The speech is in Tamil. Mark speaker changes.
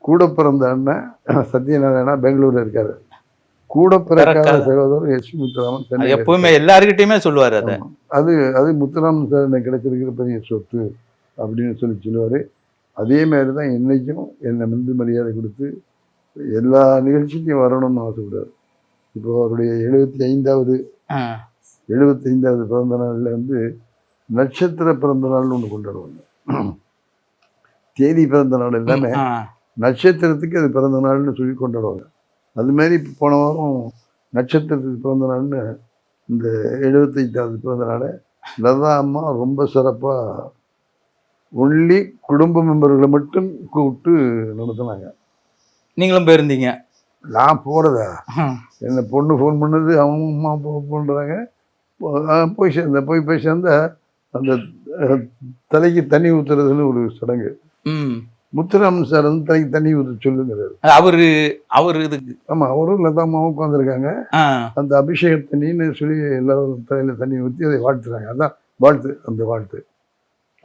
Speaker 1: கூட பிறந்த அண்ணன் சத்யநாராயணா பெங்களூர்ல இருக்காரு. கூட பிறக்காத சகோதரர் எஸ் முத்துராமன் சென்னை.
Speaker 2: எப்பவுமே எல்லாருக்கிட்டையுமே சொல்லுவாரு அதை.
Speaker 1: அது முத்துராமன் சார் எனக்கு கிடைச்சிருக்கிற பெரிய சொத்து அப்படின்னு சொல்லுவாரு. அதே மாதிரி தான் என்னைக்கும் என்னை மரியாதை கொடுத்து எல்லா நிகழ்ச்சிக்கும் வரணும்னு ஆசைப்படுவார். இப்போ அவருடைய 75வது பிறந்த நாளில் வந்து நட்சத்திர பிறந்த நாள்னு ஒன்று கொண்டாடுவாங்க. தேதி பிறந்த நாள் எல்லாமே நட்சத்திரத்துக்கு அது பிறந்த நாள்னு சொல்லி கொண்டாடுவாங்க. அது மாதிரி இப்போ போன வாரம் நட்சத்திரத்துக்கு பிறந்த நாள்னு இந்த 75வது பிறந்த நாளை லதா அம்மா ரொம்ப சிறப்பாக ஒன்லி குடும்ப மெம்பர்களை மட்டும் கூப்பிட்டு நடத்தினாங்க.
Speaker 2: நீங்களும் போயிருந்தீங்க?
Speaker 1: நான் போகிறதா, என்னை பொண்ணு ஃபோன் பண்ணது, அவங்க அம்மா பண்ணுறாங்க. போய் சேர்ந்த அந்த தலைக்கு தண்ணி ஊற்றுறதுன்னு ஒரு சடங்கு. முத்துராமன் சார் வந்து தலைக்கு தண்ணி ஊற்ற சொல்லுங்கிறாரு.
Speaker 2: அவரு இதுக்கு
Speaker 1: ஆமாம், அவரும் லதாமாவும் உட்காந்துருக்காங்க. அந்த அபிஷேக தண்ணின்னு சொல்லி எல்லாரும் தலையில் தண்ணி ஊற்றி அதை வாழ்த்துறாங்க. அதான் வாழ்த்து, அந்த வாழ்த்து.